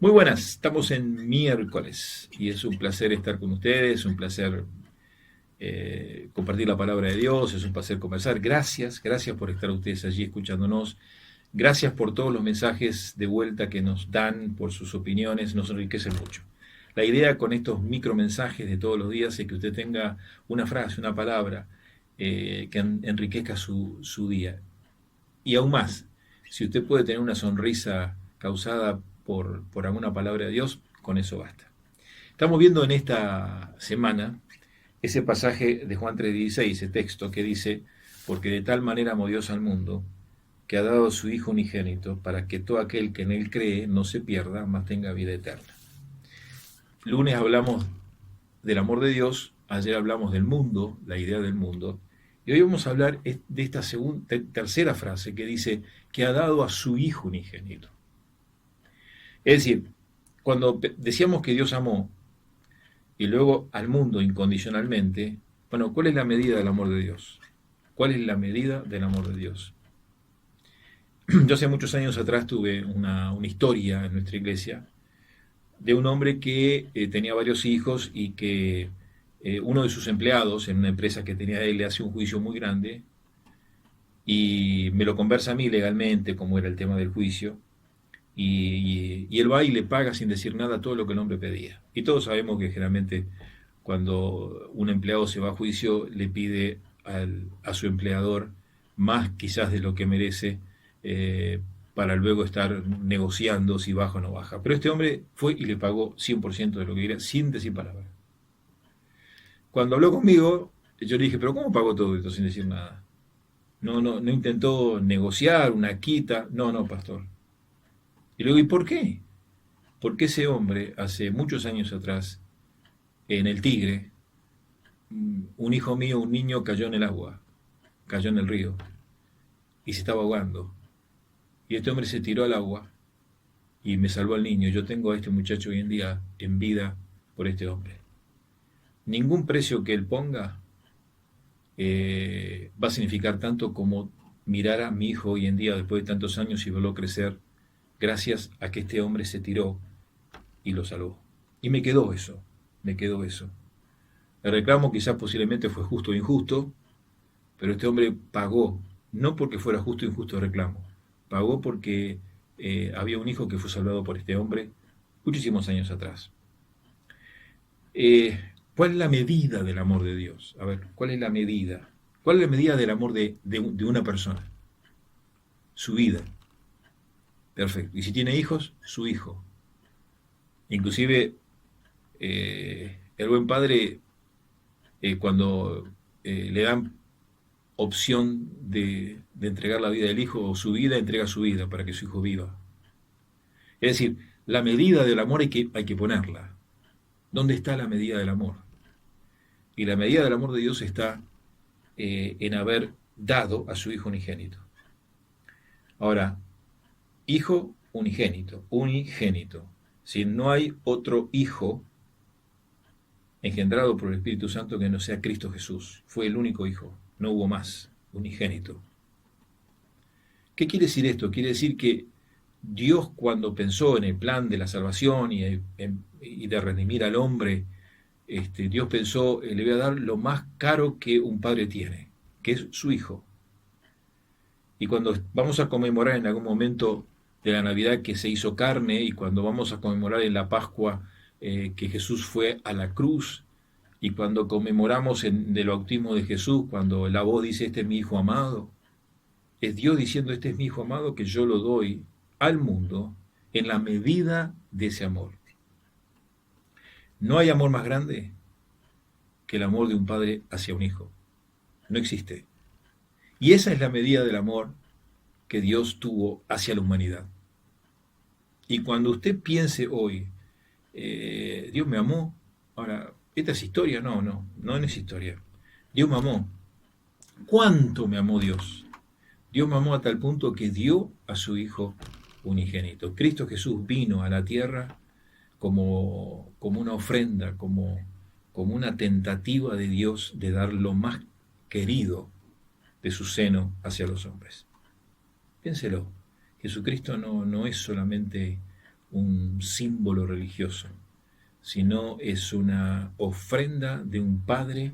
Muy buenas, estamos en miércoles y es un placer estar con ustedes, un placer compartir la palabra de Dios, es un placer conversar. Gracias por estar ustedes allí escuchándonos. Gracias por todos los mensajes de vuelta que nos dan, por sus opiniones, nos enriquecen mucho. La idea con estos micromensajes de todos los días es que usted tenga una frase, una palabra que enriquezca su día. Y aún más, si usted puede tener una sonrisa causada por alguna palabra de Dios, con eso basta. Estamos viendo en esta semana ese pasaje de Juan 3:16, ese texto que dice, porque de tal manera amó Dios al mundo, que ha dado a su Hijo unigénito, para que todo aquel que en él cree no se pierda, mas tenga vida eterna. Lunes hablamos del amor de Dios, ayer hablamos del mundo, la idea del mundo, y hoy vamos a hablar de esta tercera frase que dice que ha dado a su Hijo unigénito. Es decir, cuando decíamos que Dios amó y luego al mundo incondicionalmente, bueno, ¿cuál es la medida del amor de Dios? ¿Cuál es la medida del amor de Dios? Yo hace muchos años atrás tuve una historia en nuestra iglesia de un hombre que tenía varios hijos y que uno de sus empleados en una empresa que tenía él le hace un juicio muy grande y me lo conversa a mí legalmente, como era el tema del juicio, y él va y le paga sin decir nada todo lo que el hombre pedía. Y todos sabemos que generalmente cuando un empleado se va a juicio le pide a su empleador más quizás de lo que merece para luego estar negociando si baja o no baja. Pero este hombre fue y le pagó 100% de lo que quería sin decir palabra. Cuando habló conmigo, yo le dije, pero ¿cómo pagó todo esto sin decir nada? No intentó negociar una quita. No, no, pastor. Y luego, ¿y por qué? Porque ese hombre, hace muchos años atrás, en el Tigre, un hijo mío, un niño, cayó en el agua, cayó en el río y se estaba ahogando. Y este hombre se tiró al agua y me salvó al niño. Yo tengo a este muchacho hoy en día en vida por este hombre. Ningún precio que él ponga va a significar tanto como mirar a mi hijo hoy en día después de tantos años y verlo crecer gracias a que este hombre se tiró y lo salvó. Y me quedó eso, me quedó eso. El reclamo quizás posiblemente fue justo o injusto, pero este hombre pagó, no porque fuera justo o injusto el reclamo, pagó porque había un hijo que fue salvado por este hombre muchísimos años atrás. ¿Cuál es la medida del amor de Dios? A ver, ¿cuál es la medida? ¿Cuál es la medida del amor de una persona? Su vida. Perfecto. Y si tiene hijos, su hijo. Inclusive, el buen padre, cuando le dan opción de entregar la vida del hijo o su vida, entrega su vida para que su hijo viva. Es decir, la medida del amor hay que ponerla. ¿Dónde está la medida del amor? Y la medida del amor de Dios está en haber dado a su hijo unigénito. Ahora, hijo unigénito, unigénito. Si no hay otro hijo engendrado por el Espíritu Santo que no sea Cristo Jesús, fue el único hijo, no hubo más, unigénito. ¿Qué quiere decir esto? Quiere decir que Dios, cuando pensó en el plan de la salvación y de redimir al hombre, Dios pensó, le voy a dar lo más caro que un padre tiene, que es su hijo. Y cuando vamos a conmemorar en algún momento de la Navidad que se hizo carne, y cuando vamos a conmemorar en la Pascua que Jesús fue a la cruz, y cuando conmemoramos del bautismo de Jesús, cuando la voz dice, este es mi hijo amado, es Dios diciendo, este es mi hijo amado que yo lo doy al mundo en la medida de ese amor. No hay amor más grande que el amor de un padre hacia un hijo. No existe. Y esa es la medida del amor que Dios tuvo hacia la humanidad. Y cuando usted piense hoy, Dios me amó, ahora, ¿esta es historia? No es historia. Dios me amó. ¿Cuánto me amó Dios? Dios me amó a tal punto que dio a su Hijo unigénito. Cristo Jesús vino a la tierra como una ofrenda, como una tentativa de Dios de dar lo más querido de su seno hacia los hombres. Piénselo, Jesucristo no es solamente un símbolo religioso, sino es una ofrenda de un padre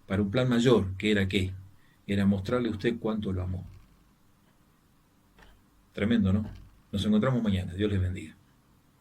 para un plan mayor, que era ¿qué? Era mostrarle a usted cuánto lo amó. Tremendo, ¿no? Nos encontramos mañana. Dios les bendiga.